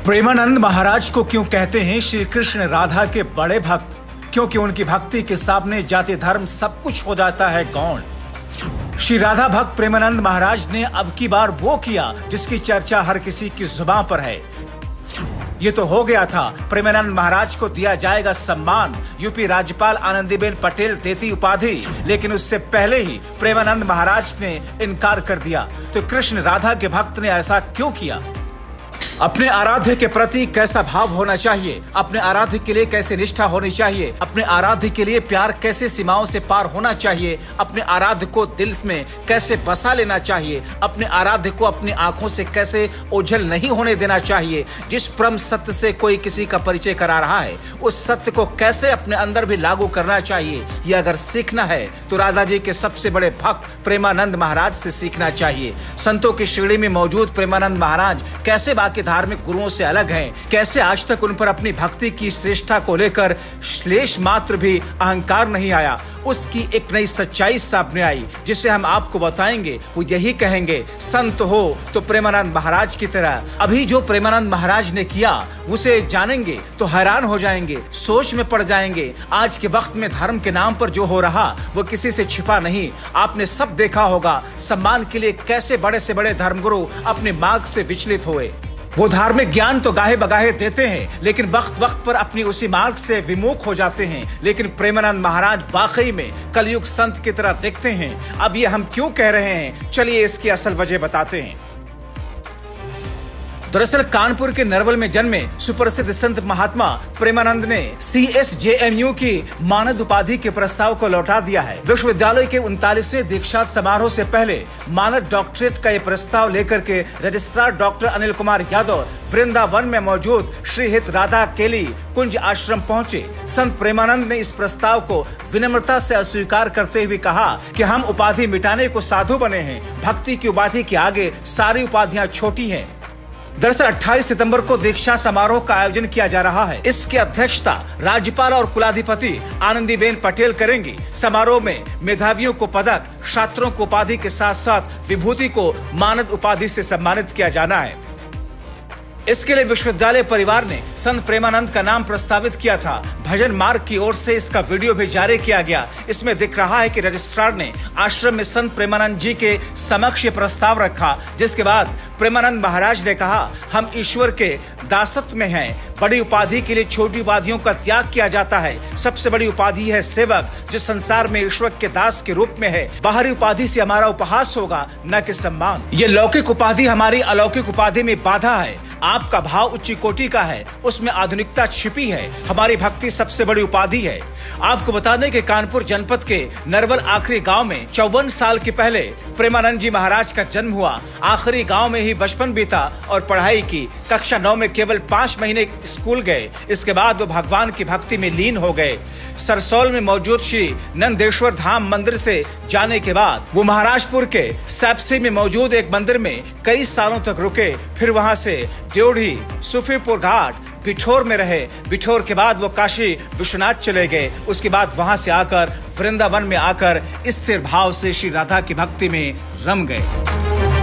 प्रेमानंद महाराज को क्यों कहते हैं श्री कृष्ण राधा के बड़े भक्त? क्योंकि उनकी भक्ति के सामने जाति धर्म सब कुछ हो जाता है गौण। श्री राधा भक्त प्रेमानंद महाराज ने अब की बार वो किया जिसकी चर्चा हर किसी की जुबान पर है। ये तो हो गया था प्रेमानंद महाराज को दिया जाएगा सम्मान, यूपी राज्यपाल आनंदीबेन पटेल देती उपाधि, लेकिन उससे पहले ही प्रेमानंद महाराज ने इनकार कर दिया। तो कृष्ण राधा के भक्त ने ऐसा क्यों किया? अपने आराध्य के प्रति कैसा भाव होना चाहिए, अपने आराध्य के लिए कैसे निष्ठा होनी चाहिए, अपने आराध्य के लिए प्यार कैसे सीमाओं से पार होना चाहिए, अपने आराध्य को दिल में कैसे बसा लेना चाहिए, अपने आराध्य को अपनी आंखों से कैसे ओझल नहीं होने देना चाहिए। जिस परम सत्य से कोई किसी का परिचय करा रहा है उस सत्य को कैसे अपने अंदर भी लागू करना चाहिए, ये अगर सीखना है तो राधा जी के सबसे बड़े भक्त प्रेमानंद महाराज से सीखना चाहिए। संतों की श्रेणी में मौजूद प्रेमानंद महाराज कैसे बाकी धार्मिक गुरुओं से अलग हैं, कैसे आज तक उन पर अपनी भक्ति की श्रेष्ठता को लेकर श्लेष मात्र भी अहंकार नहीं आया, उसकी एक नई सच्चाई सामने आई जिसे हम आपको बताएंगे। वो यही कहेंगे, संत हो तो प्रेमानंद महाराज की तरह। अभी जो प्रेमानंद महाराज ने किया उसे जानेंगे तो हैरान हो जाएंगे, सोच में पड़ जाएंगे। आज के वक्त में धर्म के नाम पर जो हो रहा वो किसी से छिपा नहीं। आपने सब देखा होगा सम्मान के लिए कैसे बड़े से बड़े धर्मगुरु अपने मार्ग से विचलित हुए। वो धार्मिक ज्ञान तो गाहे बगाहे देते हैं लेकिन वक्त वक्त पर अपनी उसी मार्ग से विमुख हो जाते हैं। लेकिन प्रेमानंद महाराज वाकई में कलयुग संत की तरह दिखते हैं। अब ये हम क्यों कह रहे हैं, चलिए इसकी असल वजह बताते हैं। दरअसल कानपुर के नरवल में जन्मे सुप्रसिद्ध संत महात्मा प्रेमानंद ने CSJMU की मानद उपाधि के प्रस्ताव को लौटा दिया है। विश्वविद्यालय के 39वें दीक्षांत समारोह से पहले मानद डॉक्टरेट का ये प्रस्ताव लेकर के रजिस्ट्रार डॉक्टर अनिल कुमार यादव वृंदावन में मौजूद श्री हित राधा केली कुंज आश्रम पहुंचे। संत प्रेमानंद ने इस प्रस्ताव को विनम्रता से अस्वीकार करते हुए कहा कि हम उपाधि मिटाने को साधु बने हैं, भक्ति की उपाधि के आगे सारी उपाधियां छोटी हैं। दरअसल 28 सितंबर को दीक्षा समारोह का आयोजन किया जा रहा है। इसकी अध्यक्षता राज्यपाल और कुलाधिपति आनंदीबेन पटेल करेंगी। समारोह में मेधावियों को पदक, छात्रों को उपाधि के साथ साथ विभूति को मानद उपाधि से सम्मानित किया जाना है। इसके लिए विश्वविद्यालय परिवार ने संत प्रेमानंद का नाम प्रस्तावित किया था। भजन मार्ग की ओर से इसका वीडियो भी जारी किया गया। इसमें दिख रहा है कि रजिस्ट्रार ने आश्रम में संत प्रेमानंद जी के समक्ष ये प्रस्ताव रखा, जिसके बाद प्रेमानंद महाराज ने कहा, हम ईश्वर के दासत्व में हैं। बड़ी उपाधि के लिए छोटी उपाधियों का त्याग किया जाता है। सबसे बड़ी उपाधि है सेवक, जो संसार में ईश्वर के दास के रूप में है। बाहरी उपाधि से हमारा उपहास होगा, न कि सम्मान। ये लौकिक उपाधि हमारी अलौकिक उपाधि में बाधा है। आपका भाव उच्च कोटि का है, उसमें आधुनिकता छिपी है। हमारी भक्ति सबसे बड़ी उपाधि है। आपको बता दें कि कानपुर जनपद के नरवल आखिरी गांव में 54 साल के पहले प्रेमानंद जी महाराज का जन्म हुआ। आखिरी गांव में ही बचपन बीता और पढ़ाई की। कक्षा 9 में केवल 5 महीने स्कूल गए। इसके बाद वो भगवान की भक्ति में लीन हो गए। सरसौल में मौजूद श्री नंदेश्वर धाम मंदिर से जाने के बाद वो महाराजपुर के सैपसी में मौजूद एक मंदिर में कई सालों तक रुके। फिर वहां से ड्योढ़ी, सूफीपुर घाट, बिठौर में रहे। बिठौर के बाद वो काशी विश्वनाथ चले गए। उसके बाद वहां से आकर वृंदावन में आकर स्थिर भाव से श्री राधा की भक्ति में रम गए।